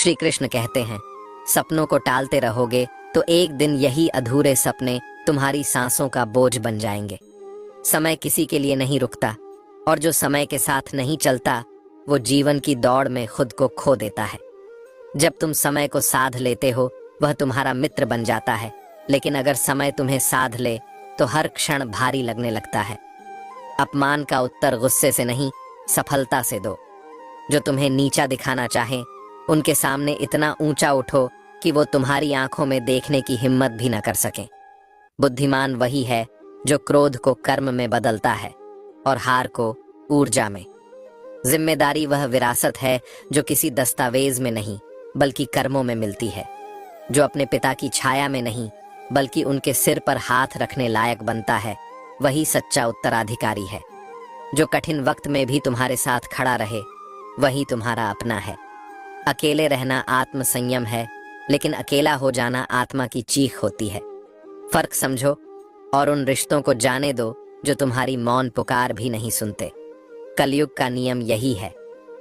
श्री कृष्ण कहते हैं, सपनों को टालते रहोगे तो एक दिन यही अधूरे सपने तुम्हारी सांसों का बोझ बन जाएंगे। समय किसी के लिए नहीं रुकता, और जो समय के साथ नहीं चलता वो जीवन की दौड़ में खुद को खो देता है। जब तुम समय को साध लेते हो वह तुम्हारा मित्र बन जाता है, लेकिन अगर समय तुम्हें साध ले तो हर क्षण भारी लगने लगता है। अपमान का उत्तर गुस्से से नहीं, सफलता से दो। जो तुम्हें नीचा दिखाना चाहे उनके सामने इतना ऊंचा उठो कि वो तुम्हारी आंखों में देखने की हिम्मत भी न कर सकें। बुद्धिमान वही है जो क्रोध को कर्म में बदलता है और हार को ऊर्जा में। जिम्मेदारी वह विरासत है जो किसी दस्तावेज में नहीं बल्कि कर्मों में मिलती है। जो अपने पिता की छाया में नहीं बल्कि उनके सिर पर हाथ रखने लायक बनता है, वही सच्चा उत्तराधिकारी है। जो कठिन वक्त में भी तुम्हारे साथ खड़ा रहे, वही तुम्हारा अपना है। अकेले रहना आत्म संयम है, लेकिन अकेला हो जाना आत्मा की चीख होती है। फर्क समझो और उन रिश्तों को जाने दो जो तुम्हारी मौन पुकार भी नहीं सुनते। कलयुग का नियम यही है,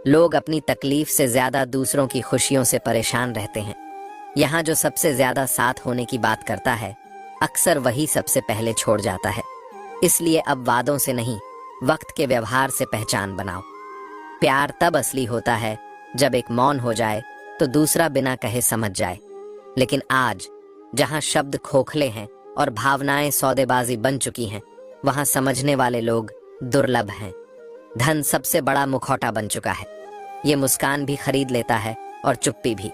लोग अपनी तकलीफ से ज्यादा दूसरों की खुशियों से परेशान रहते हैं। यहाँ जो सबसे ज्यादा साथ होने की बात करता है, अक्सर वही सबसे पहले छोड़ जाता है। इसलिए अब वादों से नहीं, वक्त के व्यवहार से पहचान बनाओ। प्यार तब असली होता है जब एक मौन हो जाए तो दूसरा बिना कहे समझ जाए। लेकिन आज जहाँ शब्द खोखले हैं और भावनाएं सौदेबाजी बन चुकी हैं, वहाँ समझने वाले लोग दुर्लभ हैं। धन सबसे बड़ा मुखौटा बन चुका है, ये मुस्कान भी खरीद लेता है और चुप्पी भी।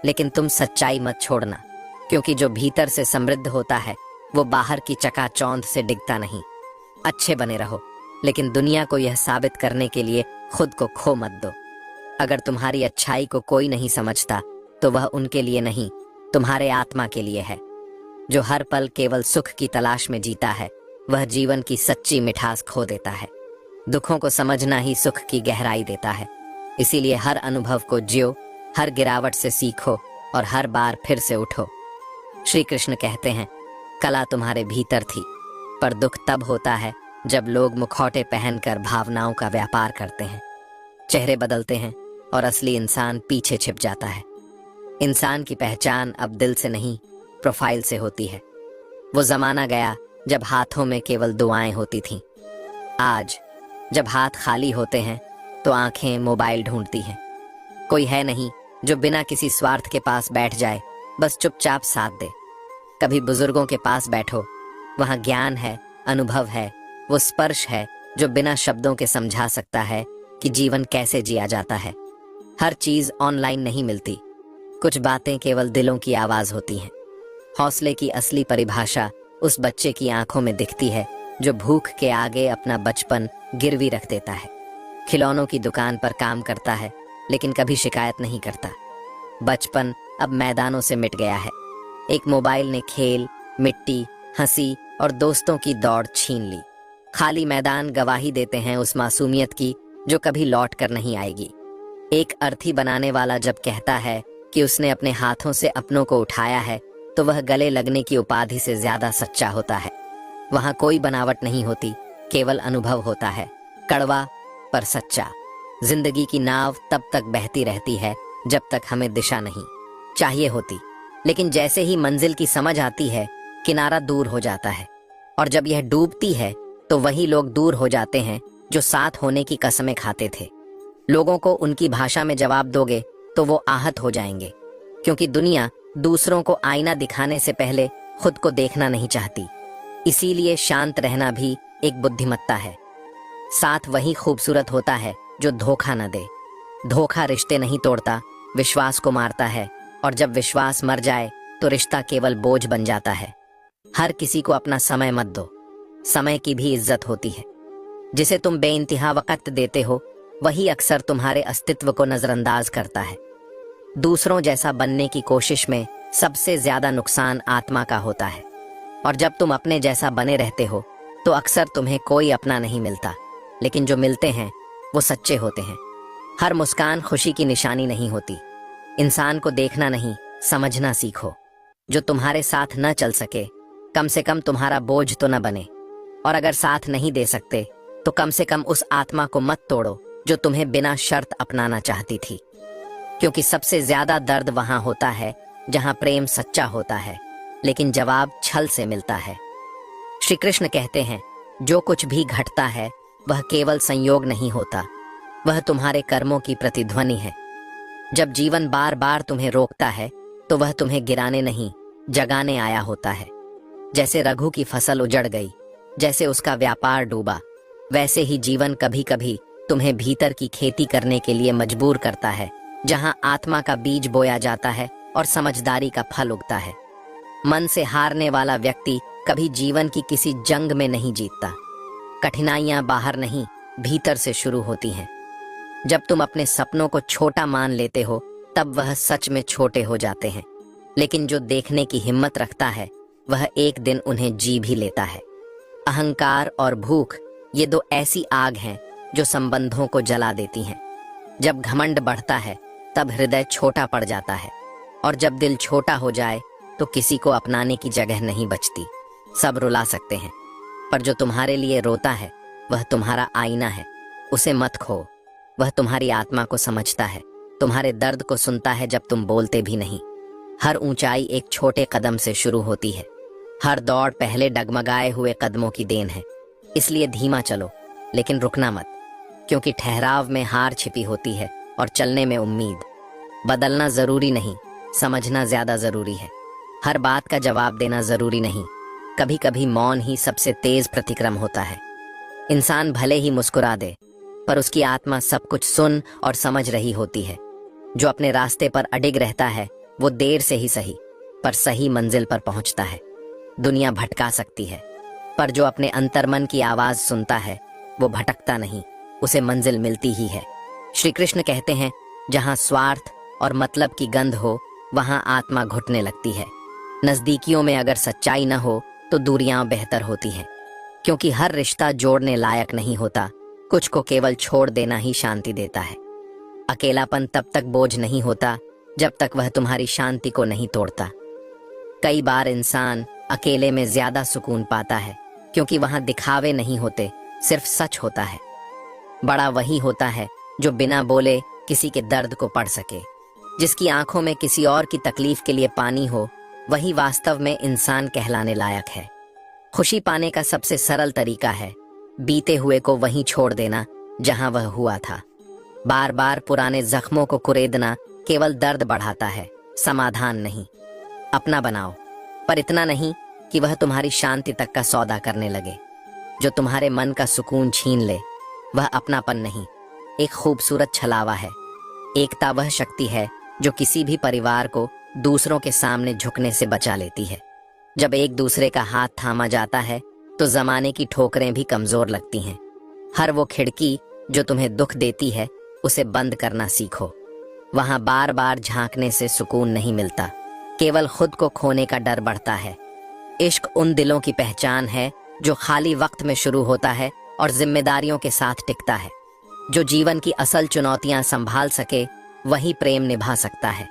लेकिन तुम सच्चाई मत छोड़ना, क्योंकि जो भीतर से समृद्ध होता है वो बाहर की चकाचौंध से डिगता नहीं। अच्छे बने रहो, लेकिन दुनिया को यह साबित करने के लिए खुद को खो मत दो। अगर तुम्हारी अच्छाई को कोई नहीं समझता तो वह उनके लिए नहीं, तुम्हारे आत्मा के लिए है। जो हर पल केवल सुख की तलाश में जीता है, वह जीवन की सच्ची मिठास खो देता है। दुखों को समझना ही सुख की गहराई देता है। इसीलिए हर अनुभव को जियो, हर गिरावट से सीखो और हर बार फिर से उठो। श्री कृष्ण कहते हैं, कला तुम्हारे भीतर थी, पर दुख तब होता है जब लोग मुखौटे पहनकर भावनाओं का व्यापार करते हैं। चेहरे बदलते हैं और असली इंसान पीछे छिप जाता है। इंसान की पहचान अब दिल से नहीं, प्रोफाइल से होती है। वो जमाना गया जब हाथों में केवल दुआएं होती थीं। आज जब हाथ खाली होते हैं तो आंखें मोबाइल ढूंढती हैं। कोई है नहीं जो बिना किसी स्वार्थ के पास बैठ जाए, बस चुपचाप साथ दे। कभी बुजुर्गों के पास बैठो, वहां ज्ञान है, अनुभव है, वो स्पर्श है जो बिना शब्दों के समझा सकता है कि जीवन कैसे जिया जाता है। हर चीज ऑनलाइन नहीं मिलती, कुछ बातें केवल दिलों की आवाज होती हैं। हौसले की असली परिभाषा उस बच्चे की आंखों में दिखती है जो भूख के आगे अपना बचपन गिरवी रख देता है। खिलौनों की दुकान पर काम करता है लेकिन कभी शिकायत नहीं करता। बचपन अब मैदानों से मिट गया है। एक मोबाइल ने खेल, मिट्टी, हंसी और दोस्तों की दौड़ छीन ली। खाली मैदान गवाही देते हैं उस मासूमियत की जो कभी लौट कर नहीं आएगी। एक अर्थी बनाने वाला जब कहता है कि उसने अपने हाथों से अपनों को उठाया है, तो वह गले लगने की उपाधि से ज्यादा सच्चा होता है। वहां कोई बनावट नहीं होती, केवल अनुभव होता है, कड़वा पर सच्चा। जिंदगी की नाव तब तक बहती रहती है जब तक हमें दिशा नहीं चाहिए होती, लेकिन जैसे ही मंजिल की समझ आती है, किनारा दूर हो जाता है। और जब यह डूबती है तो वही लोग दूर हो जाते हैं जो साथ होने की कसमें खाते थे। लोगों को उनकी भाषा में जवाब दोगे तो वो आहत हो जाएंगे, क्योंकि दुनिया दूसरों को आईना दिखाने से पहले खुद को देखना नहीं चाहती। इसीलिए शांत रहना भी एक बुद्धिमत्ता है। साथ वही खूबसूरत होता है जो धोखा न दे। धोखा रिश्ते नहीं तोड़ता, विश्वास को मारता है, और जब विश्वास मर जाए तो रिश्ता केवल बोझ बन जाता है। हर किसी को अपना समय मत दो, समय की भी इज्जत होती है। जिसे तुम बेइंतहा वक्त देते हो, वही अक्सर तुम्हारे अस्तित्व को नजरअंदाज करता है। दूसरों जैसा बनने की कोशिश में सबसे ज्यादा नुकसान आत्मा का होता है, और जब तुम अपने जैसा बने रहते हो तो अक्सर तुम्हें कोई अपना नहीं मिलता, लेकिन जो मिलते हैं वो सच्चे होते हैं। हर मुस्कान खुशी की निशानी नहीं होती। इंसान को देखना नहीं, समझना सीखो। जो तुम्हारे साथ न चल सके, कम से कम तुम्हारा बोझ तो न बने, और अगर साथ नहीं दे सकते तो कम से कम उस आत्मा को मत तोड़ो जो तुम्हें बिना शर्त अपनाना चाहती थी। क्योंकि सबसे ज्यादा दर्द वहां होता है जहां प्रेम सच्चा होता है, लेकिन जवाब छल से मिलता है। श्री कृष्ण कहते हैं, जो कुछ भी घटता है वह केवल संयोग नहीं होता, वह तुम्हारे कर्मों की प्रतिध्वनि है। जब जीवन बार बार तुम्हें रोकता है तो वह तुम्हें गिराने नहीं, जगाने आया होता है। जैसे रघु की फसल उजड़ गई, जैसे उसका व्यापार डूबा, वैसे ही जीवन कभी कभी तुम्हें भीतर की खेती करने के लिए मजबूर करता है, जहां आत्मा का बीज बोया जाता है और समझदारी का फल उगता है। मन से हारने वाला व्यक्ति कभी जीवन की किसी जंग में नहीं जीतता। कठिनाइयां बाहर नहीं, भीतर से शुरू होती हैं। जब तुम अपने सपनों को छोटा मान लेते हो तब वह सच में छोटे हो जाते हैं, लेकिन जो देखने की हिम्मत रखता है वह एक दिन उन्हें जी भी लेता है। अहंकार और भूख, ये दो ऐसी आग हैं जो संबंधों को जला देती हैं। जब घमंड बढ़ता है तब हृदय छोटा पड़ जाता है, और जब दिल छोटा हो जाए तो किसी को अपनाने की जगह नहीं बचती। सब रुला सकते हैं, पर जो तुम्हारे लिए रोता है वह तुम्हारा आईना है, उसे मत खो। वह तुम्हारी आत्मा को समझता है, तुम्हारे दर्द को सुनता है जब तुम बोलते भी नहीं। हर ऊंचाई एक छोटे कदम से शुरू होती है, हर दौड़ पहले डगमगाए हुए कदमों की देन है। इसलिए धीमा चलो, लेकिन रुकना मत, क्योंकि ठहराव में हार छिपी होती है और चलने में उम्मीद। बदलना जरूरी नहीं, समझना ज्यादा जरूरी है। हर बात का जवाब देना जरूरी नहीं, कभी कभी मौन ही सबसे तेज प्रतिक्रम होता है। इंसान भले ही मुस्कुरा दे, पर उसकी आत्मा सब कुछ सुन और समझ रही होती है। जो अपने रास्ते पर अडिग रहता है वो देर से ही सही, पर सही मंजिल पर पहुंचता है। दुनिया भटका सकती है, पर जो अपने अंतर्मन की आवाज सुनता है वो भटकता नहीं, उसे मंजिल मिलती ही है। श्री कृष्ण कहते हैं, जहां स्वार्थ और मतलब की गंध हो वहां आत्मा घुटने लगती है। नजदीकियों में अगर सच्चाई न हो तो दूरियां बेहतर होती हैं, क्योंकि हर रिश्ता जोड़ने लायक नहीं होता, कुछ को केवल छोड़ देना ही शांति देता है। अकेलापन तब तक बोझ नहीं होता जब तक वह तुम्हारी शांति को नहीं तोड़ता। कई बार इंसान अकेले में ज्यादा सुकून पाता है, क्योंकि वहां दिखावे नहीं होते, सिर्फ सच होता है। बड़ा वही होता है जो बिना बोले किसी के दर्द को पढ़ सके। जिसकी आंखों में किसी और की तकलीफ के लिए पानी हो, वही वास्तव में इंसान कहलाने लायक है। खुशी पाने का सबसे सरल तरीका है बीते हुए को वहीं छोड़ देना जहां वह हुआ था। बार बार पुराने जख्मों को कुरेदना केवल दर्द बढ़ाता है, समाधान नहीं। अपना बनाओ, पर इतना नहीं कि वह तुम्हारी शांति तक का सौदा करने लगे। जो तुम्हारे मन का सुकून छीन ले वह अपनापन नहीं, एक खूबसूरत छलावा है। एकता वह शक्ति है जो किसी भी परिवार को दूसरों के सामने झुकने से बचा लेती है। जब एक दूसरे का हाथ थामा जाता है तो जमाने की ठोकरें भी कमजोर लगती हैं। हर वो खिड़की जो तुम्हें दुख देती है उसे बंद करना सीखो। वहां बार बार झांकने से सुकून नहीं मिलता, केवल खुद को खोने का डर बढ़ता है। इश्क उन दिलों की पहचान है जो खाली वक्त में शुरू होता है और जिम्मेदारियों के साथ टिकता है। जो जीवन की असल चुनौतियां संभाल सके वही प्रेम निभा सकता है।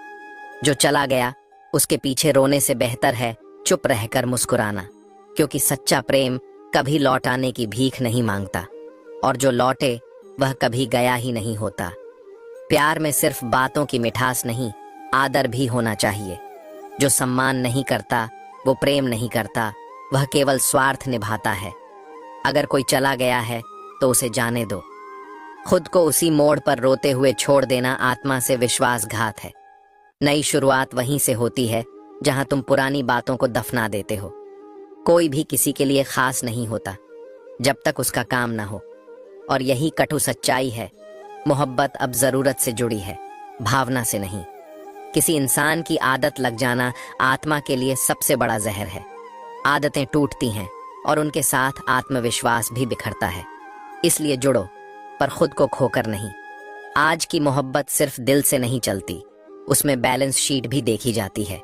जो चला गया उसके पीछे रोने से बेहतर है चुप रहकर मुस्कुराना, क्योंकि सच्चा प्रेम कभी लौट आने की भीख नहीं मांगता, और जो लौटे वह कभी गया ही नहीं होता। प्यार में सिर्फ बातों की मिठास नहीं, आदर भी होना चाहिए। जो सम्मान नहीं करता वो प्रेम नहीं करता, वह केवल स्वार्थ निभाता है। अगर कोई चला गया है तो उसे जाने दो। खुद को उसी मोड़ पर रोते हुए छोड़ देना आत्मा से विश्वासघात है। नई शुरुआत वहीं से होती है जहां तुम पुरानी बातों को दफना देते हो। कोई भी किसी के लिए खास नहीं होता जब तक उसका काम ना हो, और यही कटु सच्चाई है। मोहब्बत अब जरूरत से जुड़ी है, भावना से नहीं। किसी इंसान की आदत लग जाना आत्मा के लिए सबसे बड़ा जहर है। आदतें टूटती हैं और उनके साथ आत्मविश्वास भी बिखरता है। इसलिए जुड़ो, पर खुद को खोकर नहीं। आज की मोहब्बत सिर्फ दिल से नहीं चलती, उसमें बैलेंस शीट भी देखी जाती है।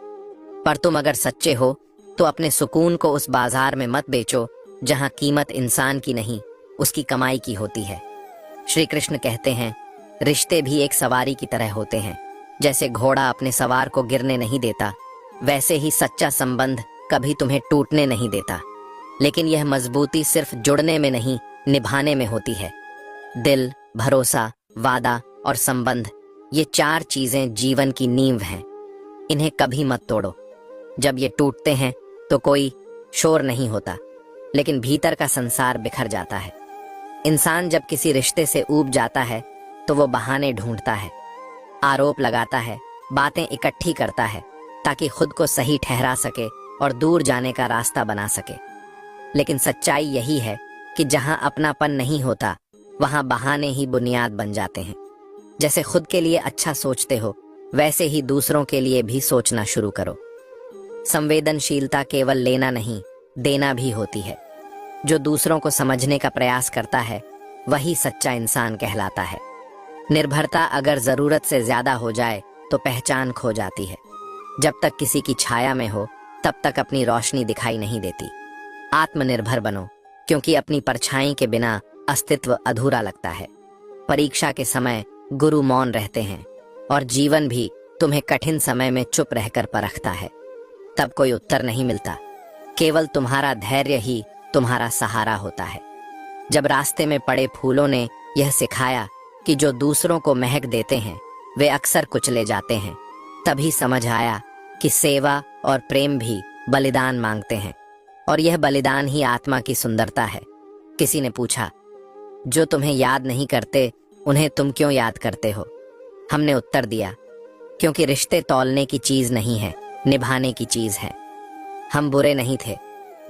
पर तुम अगर सच्चे हो तो अपने सुकून को उस बाजार में मत बेचो जहां कीमत इंसान की नहीं, उसकी कमाई की होती है। श्री कृष्ण कहते हैं, रिश्ते भी एक सवारी की तरह होते हैं। जैसे घोड़ा अपने सवार को गिरने नहीं देता, वैसे ही सच्चा संबंध कभी तुम्हें टूटने नहीं देता। लेकिन यह मजबूती सिर्फ जुड़ने में नहीं, निभाने में होती है। दिल, भरोसा, वादा और संबंध, ये 4 चीजें जीवन की नींव हैं। इन्हें कभी मत तोड़ो। जब ये टूटते हैं तो कोई शोर नहीं होता, लेकिन भीतर का संसार बिखर जाता है। इंसान जब किसी रिश्ते से ऊब जाता है तो वो बहाने ढूंढता है, आरोप लगाता है, बातें इकट्ठी करता है ताकि खुद को सही ठहरा सके और दूर जाने का रास्ता बना सके। लेकिन सच्चाई यही है कि जहां अपनापन नहीं होता वहां बहाने ही बुनियाद बन जाते हैं। जैसे खुद के लिए अच्छा सोचते हो, वैसे ही दूसरों के लिए भी सोचना शुरू करो। संवेदनशीलता केवल लेना नहीं, देना भी होती है। जो दूसरों को समझने का प्रयास करता है वही सच्चा इंसान कहलाता है। निर्भरता अगर जरूरत से ज्यादा हो जाए तो पहचान खो जाती है। जब तक किसी की छाया में हो तब तक अपनी रोशनी दिखाई नहीं देती। आत्मनिर्भर बनो, क्योंकि अपनी परछाई के बिना अस्तित्व अधूरा लगता है। परीक्षा के समय गुरु मौन रहते हैं और जीवन भी तुम्हें कठिन समय में चुप रहकर परखता है। तब कोई उत्तर नहीं मिलता, केवल तुम्हारा धैर्य ही तुम्हारा सहारा होता है। जब रास्ते में पड़े फूलों ने यह सिखाया कि जो दूसरों को महक देते हैं वे अक्सर कुचले जाते हैं, तभी समझ आया कि सेवा और प्रेम भी बलिदान मांगते हैं, और यह बलिदान ही आत्मा की सुंदरता है। किसी ने पूछा, जो तुम्हें याद नहीं करते उन्हें तुम क्यों याद करते हो? हमने उत्तर दिया, क्योंकि रिश्ते तौलने की चीज नहीं है, निभाने की चीज है। हम बुरे नहीं थे,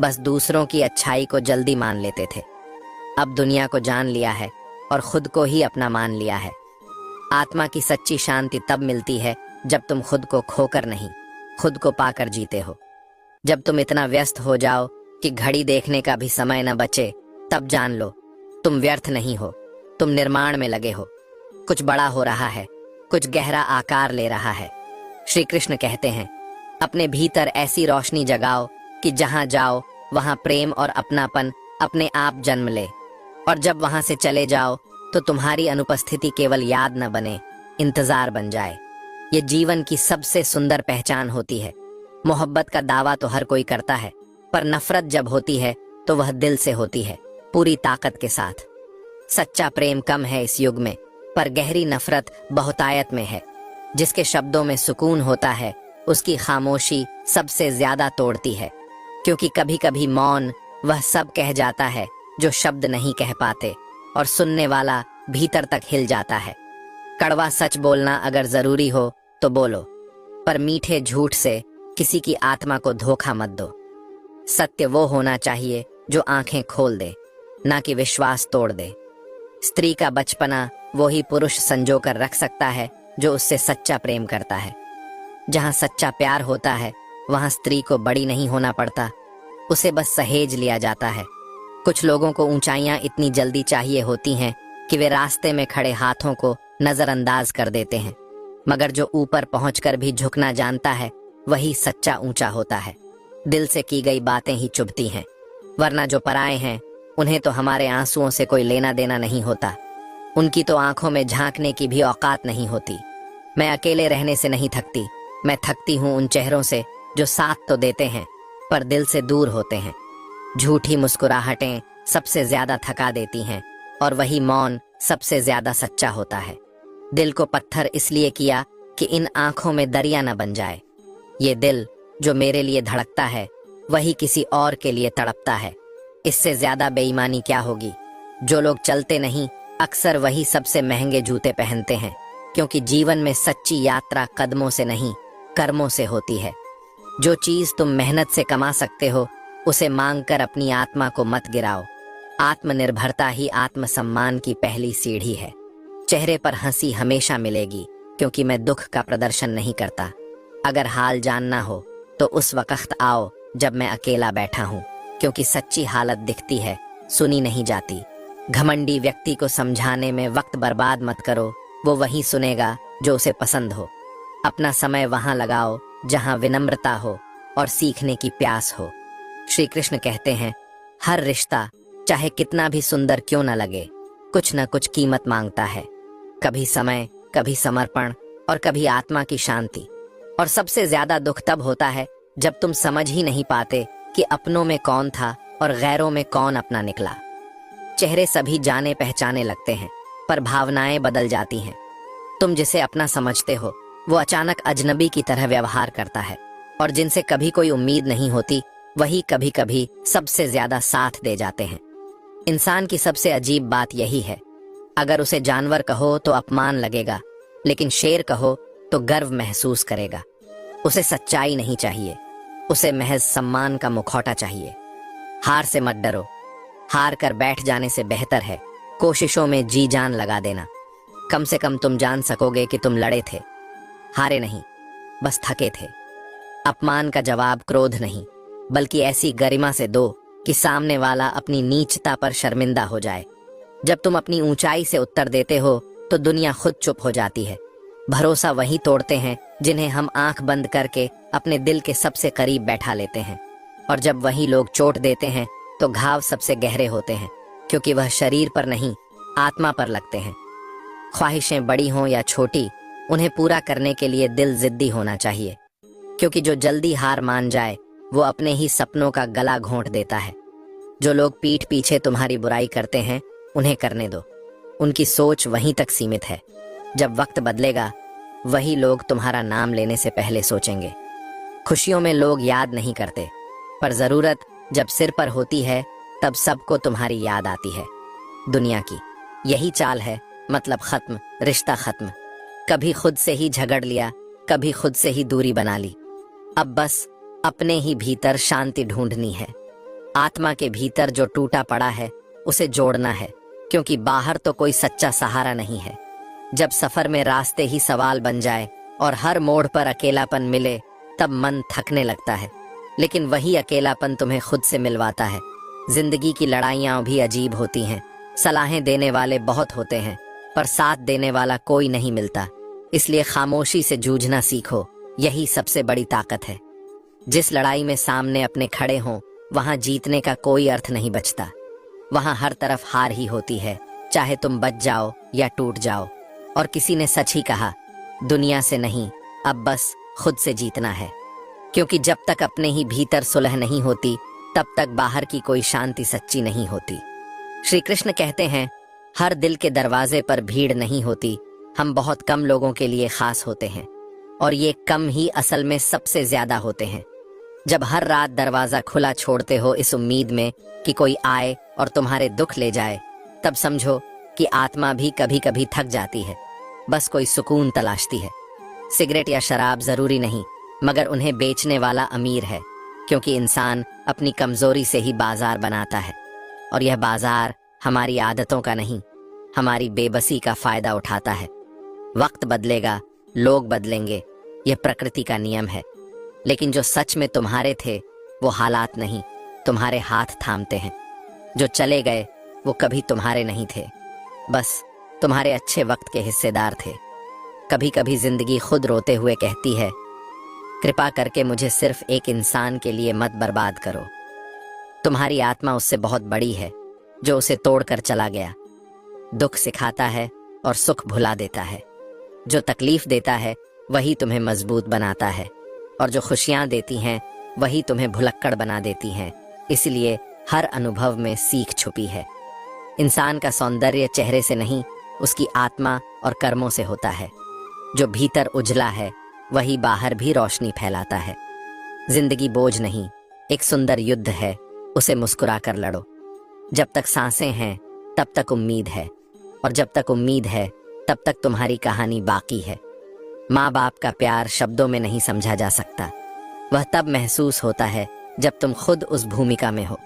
बस दूसरों की अच्छाई को जल्दी मान लेते थे। अब दुनिया को जान लिया है और खुद को ही अपना मान लिया है। आत्मा की सच्ची शांति तब मिलती है जब तुम खुद को खोकर नहीं, खुद को पाकर जीते हो। जब तुम इतना व्यस्त हो जाओ कि घड़ी देखने का भी समय न बचे, तब जान लो तुम व्यर्थ नहीं हो, तुम निर्माण में लगे हो। कुछ बड़ा हो रहा है, कुछ गहरा आकार ले रहा है। श्री कृष्ण कहते हैं, अपने भीतर ऐसी रोशनी जगाओ कि जहां जाओ वहां प्रेम और अपनापन अपने आप जन्म ले, और जब वहां से चले जाओ तो तुम्हारी अनुपस्थिति केवल याद न बने, इंतजार बन जाए। ये जीवन की सबसे सुंदर पहचान होती है। मोहब्बत का दावा तो हर कोई करता है, पर नफरत जब होती है तो वह दिल से होती है, पूरी ताकत के साथ। सच्चा प्रेम कम है इस युग में, पर गहरी नफरत बहुतायत में है। जिसके शब्दों में सुकून होता है उसकी खामोशी सबसे ज्यादा तोड़ती है, क्योंकि कभी कभी मौन वह सब कह जाता है जो शब्द नहीं कह पाते, और सुनने वाला भीतर तक हिल जाता है। कड़वा सच बोलना अगर जरूरी हो तो बोलो, पर मीठे झूठ से किसी की आत्मा को धोखा मत दो। सत्य वो होना चाहिए जो आंखें खोल दे, ना कि विश्वास तोड़ दे। स्त्री का बचपना वो ही पुरुष संजो कर रख सकता है जो उससे सच्चा प्रेम करता है। जहां सच्चा प्यार होता है वहां स्त्री को बड़ी नहीं होना पड़ता, उसे बस सहेज लिया जाता है। कुछ लोगों को ऊंचाइयां इतनी जल्दी चाहिए होती हैं कि वे रास्ते में खड़े हाथों को नजरअंदाज कर देते हैं, मगर जो ऊपर पहुंचकर भी झुकना जानता है वही सच्चा ऊंचा होता है। दिल से की गई बातें ही चुभती हैं, वरना जो पराए हैं उन्हें तो हमारे आंसुओं से कोई लेना देना नहीं होता। उनकी तो आंखों में झांकने की भी औकात नहीं होती। मैं अकेले रहने से नहीं थकती, मैं थकती हूँ उन चेहरों से जो साथ तो देते हैं पर दिल से दूर होते हैं। झूठी मुस्कुराहटें सबसे ज्यादा थका देती हैं, और वही मौन सबसे ज्यादा सच्चा होता है। दिल को पत्थर इसलिए किया कि इन आंखों में दरिया न बन जाए। ये दिल जो मेरे लिए धड़कता है वही किसी और के लिए तड़पता है। इससे ज्यादा बेईमानी क्या होगी? जो लोग चलते नहीं अक्सर वही सबसे महंगे जूते पहनते हैं, क्योंकि जीवन में सच्ची यात्रा कदमों से नहीं कर्मों से होती है। जो चीज तुम मेहनत से कमा सकते हो उसे मांगकर अपनी आत्मा को मत गिराओ। आत्मनिर्भरता ही आत्मसम्मान की पहली सीढ़ी है। चेहरे पर हंसी हमेशा मिलेगी, क्योंकि मैं दुख का प्रदर्शन नहीं करता। अगर हाल जानना हो तो उस वक्त आओ जब मैं अकेला बैठा हूँ, क्योंकि सच्ची हालत दिखती है, सुनी नहीं जाती। घमंडी व्यक्ति को समझाने में वक्त बर्बाद मत करो, वो वही सुनेगा जो उसे पसंद हो। अपना समय वहां लगाओ जहां विनम्रता हो और सीखने की प्यास हो। श्री कृष्ण कहते हैं, हर रिश्ता चाहे कितना भी सुंदर क्यों न लगे, कुछ न कुछ कीमत मांगता है। कभी समय, कभी समर्पण, और कभी आत्मा की शांति। और सबसे ज्यादा दुख तब होता है जब तुम समझ ही नहीं पाते कि अपनों में कौन था और गैरों में कौन अपना निकला। चेहरे सभी जाने पहचाने लगते हैं, पर भावनाएं बदल जाती हैं। तुम जिसे अपना समझते हो वो अचानक अजनबी की तरह व्यवहार करता है, और जिनसे कभी कोई उम्मीद नहीं होती वही कभी कभी सबसे ज्यादा साथ दे जाते हैं। इंसान की सबसे अजीब बात यही है, अगर उसे जानवर कहो तो अपमान लगेगा, लेकिन शेर कहो तो गर्व महसूस करेगा। उसे सच्चाई नहीं चाहिए, उसे महज सम्मान का मुखौटा चाहिए। हार से मत डरो, हार कर बैठ जाने से बेहतर है कोशिशों में जी जान लगा देना। कम से कम तुम जान सकोगे कि तुम लड़े थे, हारे नहीं, बस थके थे। अपमान का जवाब क्रोध नहीं, बल्कि ऐसी गरिमा से दो कि सामने वाला अपनी नीचता पर शर्मिंदा हो जाए। जब तुम अपनी ऊंचाई से उत्तर देते हो तो दुनिया खुद चुप हो जाती है। भरोसा वही तोड़ते हैं जिन्हें हम आंख बंद करके अपने दिल के सबसे करीब बैठा लेते हैं, और जब वही लोग चोट देते हैं तो घाव सबसे गहरे होते हैं, क्योंकि वह शरीर पर नहीं आत्मा पर लगते हैं। ख्वाहिशें बड़ी हों या छोटी, उन्हें पूरा करने के लिए दिल जिद्दी होना चाहिए, क्योंकि जो जल्दी हार मान जाए वो अपने ही सपनों का गला घोंट देता है। जो लोग पीठ पीछे तुम्हारी बुराई करते हैं उन्हें करने दो, उनकी सोच वहीं तक सीमित है। जब वक्त बदलेगा वही लोग तुम्हारा नाम लेने से पहले सोचेंगे। खुशियों में लोग याद नहीं करते, पर जरूरत जब सिर पर होती है तब सबको तुम्हारी याद आती है। दुनिया की यही चाल है, मतलब खत्म, रिश्ता खत्म। कभी खुद से ही झगड़ लिया, कभी खुद से ही दूरी बना ली। अब बस अपने ही भीतर शांति ढूंढनी है। आत्मा के भीतर जो टूटा पड़ा है उसे जोड़ना है, क्योंकि बाहर तो कोई सच्चा सहारा नहीं है। जब सफर में रास्ते ही सवाल बन जाए और हर मोड़ पर अकेलापन मिले तब मन थकने लगता है, लेकिन वही अकेलापन तुम्हें खुद से मिलवाता है। जिंदगी की लड़ाइयां भी अजीब होती हैं। सलाहें देने वाले बहुत होते हैं, पर साथ देने वाला कोई नहीं मिलता। इसलिए खामोशी से जूझना सीखो, यही सबसे बड़ी ताकत है। जिस लड़ाई में सामने अपने खड़े हों वहां जीतने का कोई अर्थ नहीं बचता। वहां हर तरफ हार ही होती है, चाहे तुम बच जाओ या टूट जाओ। और किसी ने सच ही कहा, दुनिया से नहीं, अब बस खुद से जीतना है। क्योंकि जब तक अपने ही भीतर सुलह नहीं होती तब तक बाहर की कोई शांति सच्ची नहीं होती। श्री कृष्ण कहते हैं, हर दिल के दरवाजे पर भीड़ नहीं होती, हम बहुत कम लोगों के लिए खास होते हैं, और ये कम ही असल में सबसे ज्यादा होते हैं। जब हर रात दरवाजा खुला छोड़ते हो इस उम्मीद में कि कोई आए और तुम्हारे दुख ले जाए, तब समझो कि आत्मा भी कभी कभी थक जाती है, बस कोई सुकून तलाशती है। सिगरेट या शराब जरूरी नहीं, मगर उन्हें बेचने वाला अमीर है, क्योंकि इंसान अपनी कमजोरी से ही बाजार बनाता है, और यह बाजार हमारी आदतों का नहीं, हमारी बेबसी का फायदा उठाता है। वक्त बदलेगा, लोग बदलेंगे, यह प्रकृति का नियम है, लेकिन जो सच में तुम्हारे थे वो हालात नहीं, तुम्हारे हाथ थामते हैं। जो चले गए वो कभी तुम्हारे नहीं थे, बस तुम्हारे अच्छे वक्त के हिस्सेदार थे। कभी कभी जिंदगी खुद रोते हुए कहती है, कृपा करके मुझे सिर्फ एक इंसान के लिए मत बर्बाद करो। तुम्हारी आत्मा उससे बहुत बड़ी है जो उसे तोड़कर चला गया। दुख सिखाता है और सुख भुला देता है। जो तकलीफ देता है वही तुम्हें मजबूत बनाता है, और जो खुशियां देती हैं वही तुम्हें भुलक्कड़ बना देती हैं। इसलिए हर अनुभव में सीख छुपी है। इंसान का सौंदर्य चेहरे से नहीं, उसकी आत्मा और कर्मों से होता है। जो भीतर उजला है वही बाहर भी रोशनी फैलाता है। जिंदगी बोझ नहीं, एक सुंदर युद्ध है, उसे मुस्कुरा कर लड़ो। जब तक सांसें हैं तब तक उम्मीद है, और जब तक उम्मीद है तब तक तुम्हारी कहानी बाकी है। माँ बाप का प्यार शब्दों में नहीं समझा जा सकता, वह तब महसूस होता है जब तुम खुद उस भूमिका में हो।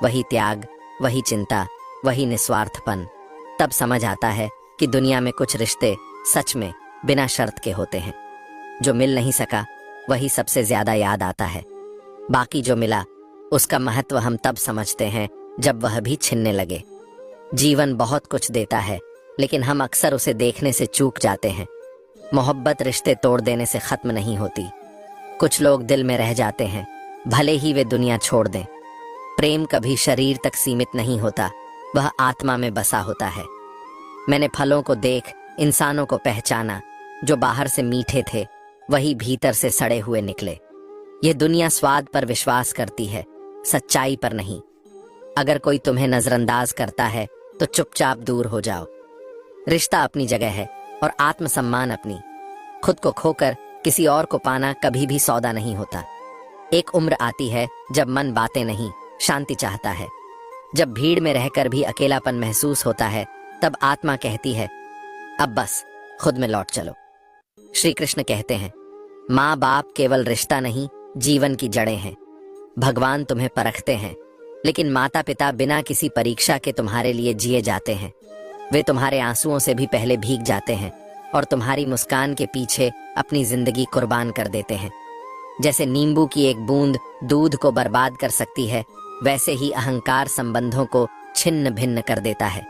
वही त्याग, वही चिंता, वही निस्वार्थपन। तब समझ आता है कि दुनिया में कुछ रिश्ते सच में बिना शर्त के होते हैं। जो मिल नहीं सका वही सबसे ज्यादा याद आता है। बाकी जो मिला उसका महत्व हम तब समझते हैं जब वह भी छिनने लगे। जीवन बहुत कुछ देता है, लेकिन हम अक्सर उसे देखने से चूक जाते हैं। मोहब्बत रिश्ते तोड़ देने से खत्म नहीं होती। कुछ लोग दिल में रह जाते हैं, भले ही वे दुनिया छोड़ दें। प्रेम कभी शरीर तक सीमित नहीं होता, वह आत्मा में बसा होता है। मैंने फलों को देख इंसानों को पहचाना, जो बाहर से मीठे थे वही भीतर से सड़े हुए निकले। यह दुनिया स्वाद पर विश्वास करती है, सच्चाई पर नहीं। अगर कोई तुम्हें नजरअंदाज करता है तो चुपचाप दूर हो जाओ। रिश्ता अपनी जगह है, और आत्मसम्मान अपनी। खुद को खोकर किसी और को पाना कभी भी सौदा नहीं होता। एक उम्र आती है जब मन बातें नहीं, शांति चाहता है। जब भीड़ में रहकर भी अकेलापन महसूस होता है, तब आत्मा कहती है, अब बस, खुद में लौट चलो। श्री कृष्ण कहते हैं, माँ बाप केवल रिश्ता नहीं, जीवन की जड़ें हैं। भगवान तुम्हें परखते हैं, लेकिन माता पिता बिना किसी परीक्षा के तुम्हारे लिए जिए जाते हैं। वे तुम्हारे आंसुओं से भी पहले भीग जाते हैं और तुम्हारी मुस्कान के पीछे अपनी जिंदगी कुर्बान कर देते हैं। जैसे नींबू की एक बूंद दूध को बर्बाद कर सकती है, वैसे ही अहंकार संबंधों को छिन्न भिन्न कर देता है।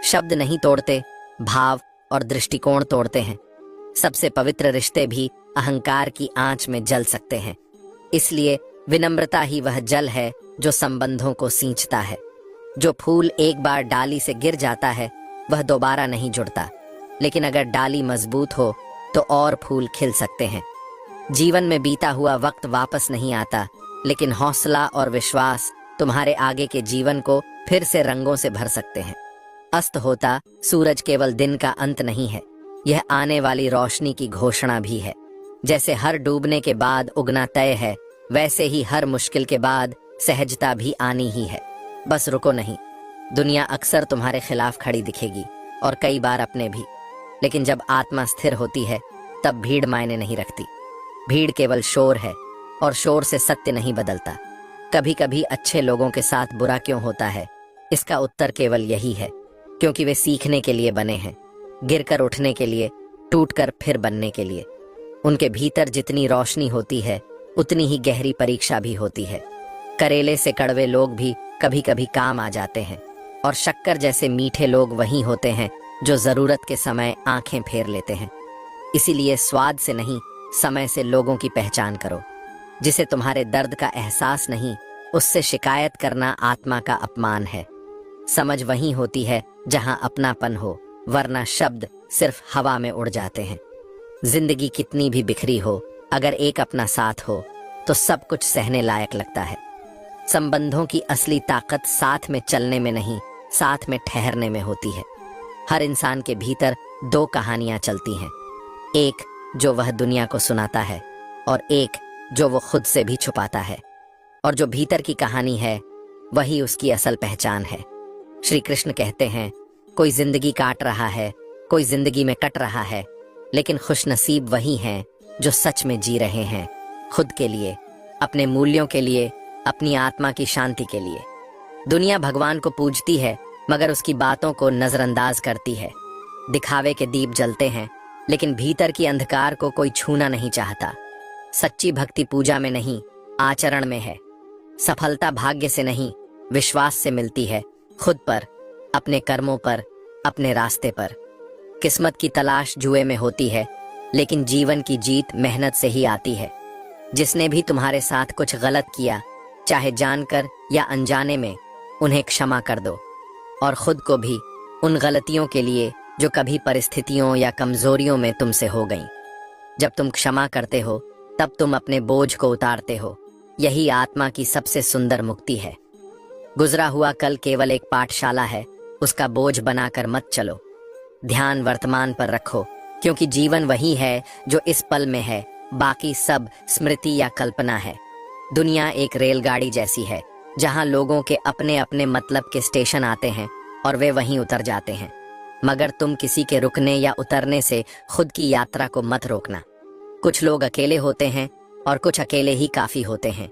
शब्द नहीं तोड़ते, भाव और दृष्टिकोण तोड़ते हैं। सबसे पवित्र रिश्ते भी अहंकार की आंच में जल सकते हैं। इसलिए विनम्रता ही वह जल है जो संबंधों को सींचता है। जो फूल एक बार डाली से गिर जाता है, वह दोबारा नहीं जुड़ता, लेकिन अगर डाली मजबूत हो तो और फूल खिल सकते हैं। जीवन में बीता हुआ वक्त वापस नहीं आता, लेकिन हौसला और विश्वास तुम्हारे आगे के जीवन को फिर से रंगों से भर सकते हैं। अस्त होता सूरज केवल दिन का अंत नहीं है, यह आने वाली रोशनी की घोषणा भी है। जैसे हर डूबने के बाद उगना तय है, वैसे ही हर मुश्किल के बाद सहजता भी आनी ही है। बस रुको नहीं। दुनिया अक्सर तुम्हारे खिलाफ खड़ी दिखेगी और कई बार अपने भी, लेकिन जब आत्मा स्थिर होती है तब भीड़ मायने नहीं रखती। भीड़ केवल शोर है और शोर से सत्य नहीं बदलता। कभी कभी अच्छे लोगों के साथ बुरा क्यों होता है, इसका उत्तर केवल यही है, क्योंकि वे सीखने के लिए बने हैं, गिरकर उठने के लिए, टूटकर फिर बनने के लिए। उनके भीतर जितनी रोशनी होती है, उतनी ही गहरी परीक्षा भी होती है। करेले से कड़वे लोग भी कभी कभी काम आ जाते हैं, और शक्कर जैसे मीठे लोग वही होते हैं जो जरूरत के समय आंखें फेर लेते हैं। इसीलिए स्वाद से नहीं, समय से लोगों की पहचान करो। जिसे तुम्हारे दर्द का एहसास नहीं, उससे शिकायत करना आत्मा का अपमान है। समझ वही होती है जहां अपनापन हो, वरना शब्द सिर्फ हवा में उड़ जाते हैं। जिंदगी कितनी भी बिखरी हो, अगर एक अपना साथ हो तो सब कुछ सहने लायक लगता है। संबंधों की असली ताकत साथ में चलने में नहीं, साथ में ठहरने में होती है। हर इंसान के भीतर दो कहानियां चलती हैं, एक जो वह दुनिया को सुनाता है और एक जो वो खुद से भी छुपाता है। और जो भीतर की कहानी है, वही उसकी असल पहचान है। श्री कृष्ण कहते हैं, कोई जिंदगी काट रहा है, कोई जिंदगी में कट रहा है, लेकिन खुशनसीब वही हैं जो सच में जी रहे हैं, खुद के लिए, अपने मूल्यों के लिए, अपनी आत्मा की शांति के लिए। दुनिया भगवान को पूजती है, मगर उसकी बातों को नजरअंदाज करती है। दिखावे के दीप जलते हैं, लेकिन भीतर की अंधकार को कोई छूना नहीं चाहता। सच्ची भक्ति पूजा में नहीं, आचरण में है। सफलता भाग्य से नहीं, विश्वास से मिलती है, खुद पर, अपने कर्मों पर, अपने रास्ते पर। किस्मत की तलाश जुए में होती है, लेकिन जीवन की जीत मेहनत से ही आती है। जिसने भी तुम्हारे साथ कुछ गलत किया, चाहे जानकर या अनजाने में, उन्हें क्षमा कर दो, और खुद को भी, उन गलतियों के लिए जो कभी परिस्थितियों या कमजोरियों में तुमसे हो गईं। जब तुम क्षमा करते हो, तब तुम अपने बोझ को उतारते हो। यही आत्मा की सबसे सुंदर मुक्ति है। गुजरा हुआ कल केवल एक पाठशाला है, उसका बोझ बनाकर मत चलो। ध्यान वर्तमान पर रखो, क्योंकि जीवन वही है जो इस पल में है, बाकी सब स्मृति या कल्पना है। दुनिया एक रेलगाड़ी जैसी है, जहां लोगों के अपने अपने मतलब के स्टेशन आते हैं और वे वहीं उतर जाते हैं। मगर तुम किसी के रुकने या उतरने से खुद की यात्रा को मत रोकना। कुछ लोग अकेले होते हैं और कुछ अकेले ही काफी होते हैं।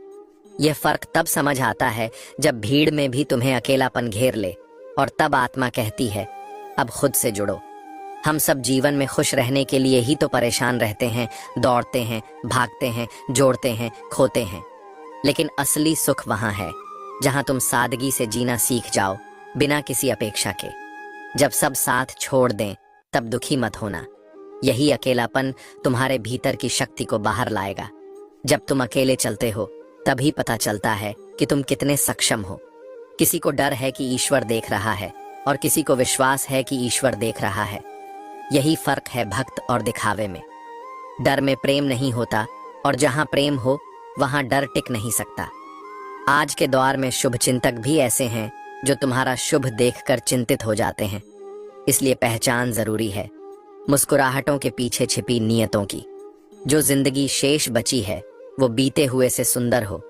यह फर्क तब समझ आता है जब भीड़ में भी तुम्हें अकेलापन घेर ले, और तब आत्मा कहती है, अब खुद से जुड़ो। हम सब जीवन में खुश रहने के लिए ही तो परेशान रहते हैं, दौड़ते हैं, भागते हैं, जोड़ते हैं, खोते हैं। लेकिन असली सुख वहां है जहां तुम सादगी से जीना सीख जाओ, बिना किसी अपेक्षा के। जब सब साथ छोड़ दें, तब दुखी मत होना। यही अकेलापन तुम्हारे भीतर की शक्ति को बाहर लाएगा। जब तुम अकेले चलते हो, तभी पता चलता है कि तुम कितने सक्षम हो। किसी को डर है कि ईश्वर देख रहा है, और किसी को विश्वास है कि ईश्वर देख रहा है। यही फर्क है भक्त और दिखावे में। डर में प्रेम नहीं होता, और जहां प्रेम हो, वहां डर टिक नहीं सकता। आज के दौर में शुभ चिंतक भी ऐसे हैं जो तुम्हारा शुभ देखकर चिंतित हो जाते हैं। इसलिए पहचान जरूरी है। मुस्कुराहटों के पीछे छिपी नीयतों की। जो जिंदगी शेष बची है वो बीते हुए से सुंदर हो,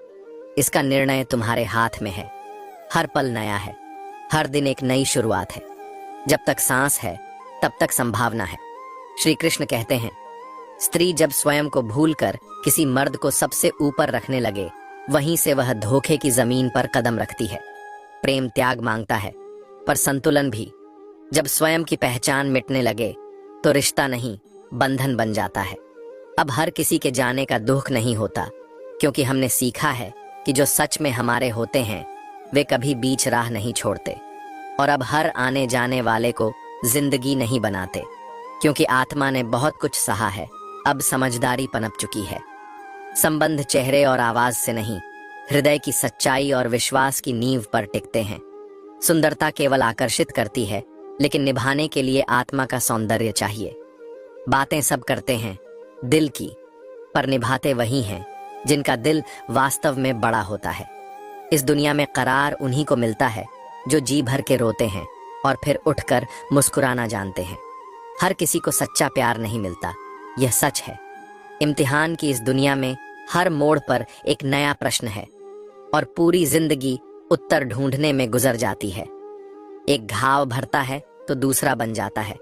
इसका निर्णय तुम्हारे हाथ में है। हर पल नया है, हर दिन एक नई शुरुआत है। जब तक सांस है तब तक संभावना है। श्री कृष्ण कहते हैं, स्त्री जब स्वयं को भूलकर किसी मर्द को सबसे ऊपर रखने लगे, वहीं से वह धोखे की जमीन पर कदम रखती है। प्रेम त्याग मांगता है, पर संतुलन भी। जब स्वयं की पहचान मिटने लगे तो रिश्ता नहीं, बंधन बन जाता है। अब हर किसी के जाने का दुख नहीं होता, क्योंकि हमने सीखा है कि जो सच में हमारे होते हैं वे कभी बीच राह नहीं छोड़ते। और अब हर आने जाने वाले को जिंदगी नहीं बनाते, क्योंकि आत्मा ने बहुत कुछ सहा है, अब समझदारी पनप चुकी है। संबंध चेहरे और आवाज से नहीं, हृदय की सच्चाई और विश्वास की नींव पर टिकते हैं। सुंदरता केवल आकर्षित करती है, लेकिन निभाने के लिए आत्मा का सौंदर्य चाहिए। बातें सब करते हैं दिल की, पर निभाते वही हैं जिनका दिल वास्तव में बड़ा होता है। इस दुनिया में करार उन्हीं को मिलता है जो जी भर के रोते हैं और फिर उठकर मुस्कुराना जानते हैं। हर किसी को सच्चा प्यार नहीं मिलता, यह सच है। इम्तिहान की इस दुनिया में हर मोड़ पर एक नया प्रश्न है और पूरी जिंदगी उत्तर ढूंढने में गुजर जाती है। एक घाव भरता है तो दूसरा बन जाता है,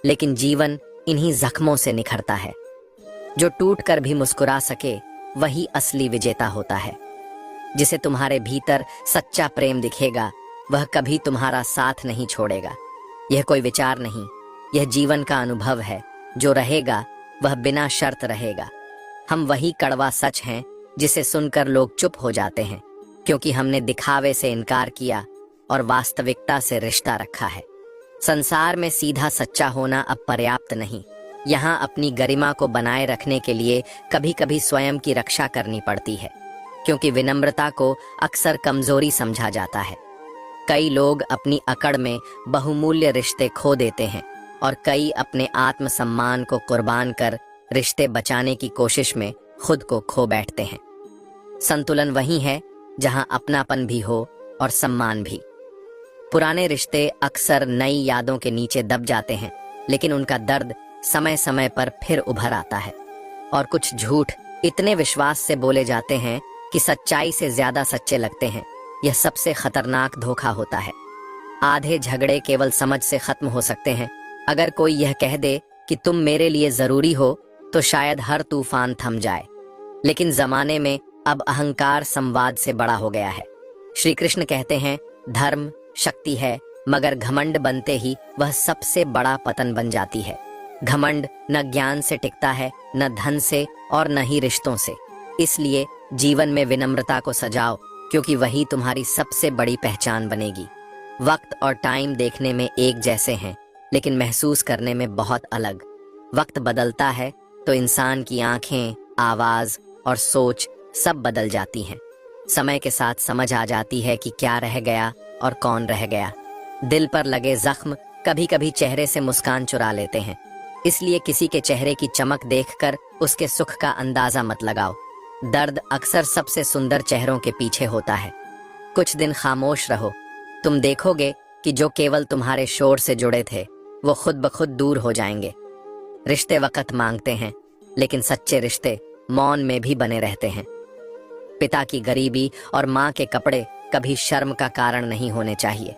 लेकिन जीवन इन्हीं जख्मों से निखरता है। जो टूट कर भी मुस्कुरा सके वही असली विजेता होता है। जिसे तुम्हारे भीतर सच्चा प्रेम दिखेगा वह कभी तुम्हारा साथ नहीं छोड़ेगा। यह कोई विचार नहीं, यह जीवन का अनुभव है। जो रहेगा वह बिना शर्त रहेगा। हम वही कड़वा सच हैं जिसे सुनकर लोग चुप हो जाते हैं, क्योंकि हमने दिखावे से इनकार किया और वास्तविकता से रिश्ता रखा है। संसार में सीधा सच्चा होना अब पर्याप्त नहीं। यहाँ अपनी गरिमा को बनाए रखने के लिए कभी कभी स्वयं की रक्षा करनी पड़ती है, क्योंकि विनम्रता को अक्सर कमजोरी समझा जाता है। कई लोग अपनी अकड़ में बहुमूल्य रिश्ते खो देते हैं और कई अपने आत्मसम्मान को कुर्बान कर रिश्ते बचाने की कोशिश में खुद को खो बैठते हैं। संतुलन वही है जहां अपनापन भी हो और सम्मान भी। पुराने रिश्ते अक्सर नई यादों के नीचे दब जाते हैं, लेकिन उनका दर्द समय समय पर फिर उभर आता है। और कुछ झूठ इतने विश्वास से बोले जाते हैं कि सच्चाई से ज्यादा सच्चे लगते हैं। यह सबसे खतरनाक धोखा होता है। आधे झगड़े केवल समझ से खत्म हो सकते हैं। अगर कोई यह कह दे कि तुम मेरे लिए जरूरी हो, तो शायद हर तूफान थम जाए। लेकिन जमाने में अब अहंकार संवाद से बड़ा हो गया है। श्री कृष्ण कहते हैं, धर्म शक्ति है, मगर घमंड बनते ही वह सबसे बड़ा पतन बन जाती है। घमंड न ज्ञान से टिकता है, न धन से, और न ही रिश्तों से। इसलिए जीवन में विनम्रता को सजाओ, क्योंकि वही तुम्हारी सबसे बड़ी पहचान बनेगी। वक्त और टाइम देखने में एक जैसे हैं, लेकिन महसूस करने में बहुत अलग। वक्त बदलता है तो इंसान की आंखें, आवाज और सोच सब बदल जाती हैं। समय के साथ समझ आ जाती है कि क्या रह गया और कौन रह गया। दिल पर लगे जख्म कभी कभी चेहरे से मुस्कान चुरा लेते हैं। इसलिए किसी के चेहरे की चमक देखकर उसके सुख का अंदाजा मत लगाओ। दर्द अक्सर सबसे सुंदर चेहरों के पीछे होता है। कुछ दिन खामोश रहो, तुम देखोगे कि जो केवल तुम्हारे शोर से जुड़े थे वो खुद ब खुद दूर हो जाएंगे। रिश्ते वक्त मांगते हैं, लेकिन सच्चे रिश्ते मौन में भी बने रहते हैं। पिता की गरीबी और माँ के कपड़े कभी शर्म का कारण नहीं होने चाहिए।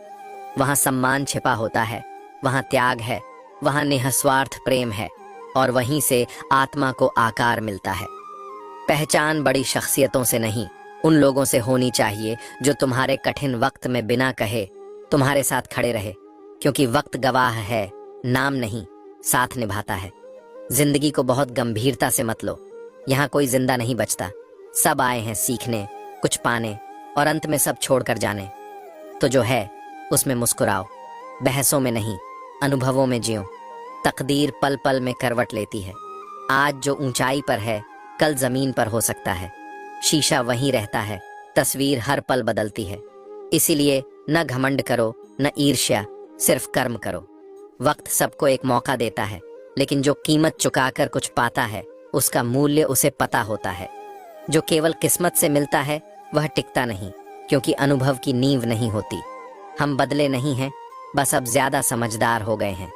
वहाँ सम्मान छिपा होता है, वहाँ त्याग है, वहाँ निःस्वार्थ प्रेम है, और वहीं से आत्मा को आकार मिलता है। पहचान बड़ी शख्सियतों से नहीं, उन लोगों से होनी चाहिए जो तुम्हारे कठिन वक्त में बिना कहे तुम्हारे साथ खड़े रहे, क्योंकि वक्त गवाह है, नाम नहीं, साथ निभाता है। जिंदगी को बहुत गंभीरता से मत लो। यहाँ कोई जिंदा नहीं बचता। सब आए हैं सीखने, कुछ पाने, और अंत में सब छोड़कर जाने। तो जो है उसमें मुस्कुराओ, बहसों में नहीं, अनुभवों में जियो। तकदीर पल पल में करवट लेती है। आज जो ऊंचाई पर है कल जमीन पर हो सकता है। शीशा वहीं रहता है, तस्वीर हर पल बदलती है। इसीलिए न घमंड करो, न ईर्ष्या, सिर्फ कर्म करो। वक्त सबको एक मौका देता है, लेकिन जो कीमत चुकाकर कुछ पाता है उसका मूल्य उसे पता होता है। जो केवल किस्मत से मिलता है वह टिकता नहीं, क्योंकि अनुभव की नींव नहीं होती। हम बदले नहीं हैं, बस अब ज्यादा समझदार हो गए हैं।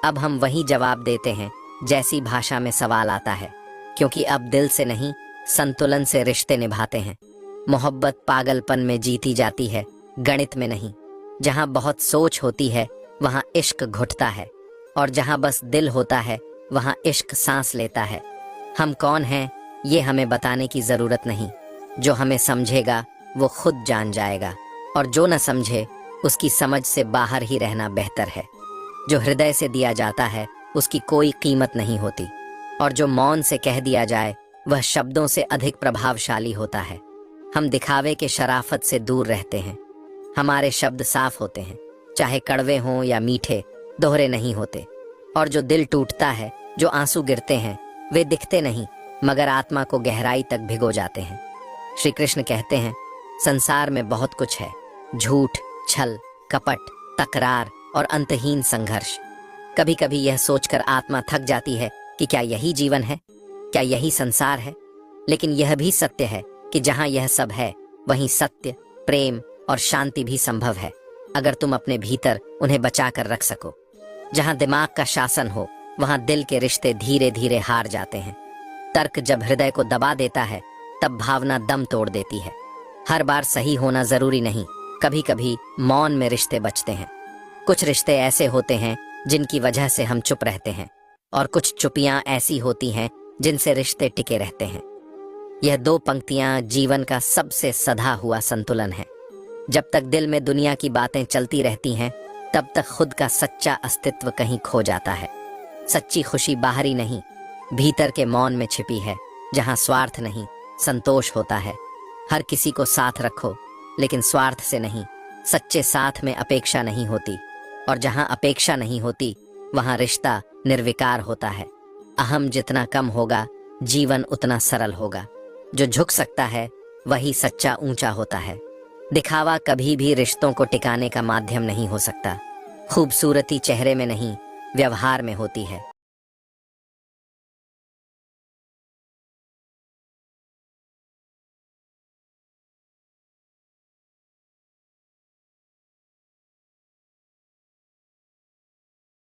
अब हम वही जवाब देते हैं जैसी भाषा में सवाल आता है, क्योंकि अब दिल से नहीं, संतुलन से रिश्ते निभाते हैं। मोहब्बत पागलपन में जीती जाती है, गणित में नहीं। जहाँ बहुत सोच होती है वहाँ इश्क घुटता है, और जहाँ बस दिल होता है वहाँ इश्क सांस लेता है। हम कौन हैं ये हमें बताने की जरूरत नहीं। जो हमें समझेगा वो खुद जान जाएगा, और जो न समझे उसकी समझ से बाहर ही रहना बेहतर है। जो हृदय से दिया जाता है उसकी कोई कीमत नहीं होती, और जो मौन से कह दिया जाए वह शब्दों से अधिक प्रभावशाली होता है। हम दिखावे के शराफत से दूर रहते हैं। हमारे शब्द साफ होते हैं, चाहे कड़वे हों या मीठे, दोहरे नहीं होते। और जो दिल टूटता है, जो आंसू गिरते हैं, वे दिखते नहीं मगर आत्मा को गहराई तक भिगो जाते हैं। श्री कृष्ण कहते हैं, संसार में बहुत कुछ है, झूठ, छल, कपट, तकरार और अंतहीन संघर्ष। कभी कभी यह सोचकर आत्मा थक जाती है कि क्या यही जीवन है, क्या यही संसार है। लेकिन यह भी सत्य है कि जहाँ यह सब है वहीं सत्य, प्रेम और शांति भी संभव है, अगर तुम अपने भीतर उन्हें बचा कर रख सको। जहाँ दिमाग का शासन हो वहाँ दिल के रिश्ते धीरे धीरे हार जाते हैं। तर्क जब हृदय को दबा देता है तब भावना दम तोड़ देती है। हर बार सही होना जरूरी नहीं, कभी कभी मौन में रिश्ते बचते हैं। कुछ रिश्ते ऐसे होते हैं जिनकी वजह से हम चुप रहते हैं, और कुछ चुपियां ऐसी होती हैं जिनसे रिश्ते टिके रहते हैं। यह दो पंक्तियां जीवन का सबसे सधा हुआ संतुलन है। जब तक दिल में दुनिया की बातें चलती रहती हैं तब तक खुद का सच्चा अस्तित्व कहीं खो जाता है। सच्ची खुशी बाहरी नहीं, भीतर के मौन में छिपी है, जहां स्वार्थ नहीं, संतोष होता है। हर किसी को साथ रखो, लेकिन स्वार्थ से नहीं। सच्चे साथ में अपेक्षा नहीं होती, और जहां अपेक्षा नहीं होती वहां रिश्ता निर्विकार होता है। अहम जितना कम होगा जीवन उतना सरल होगा। जो झुक सकता है वही सच्चा ऊंचा होता है। दिखावा कभी भी रिश्तों को टिकाने का माध्यम नहीं हो सकता। खूबसूरती चेहरे में नहीं, व्यवहार में होती है।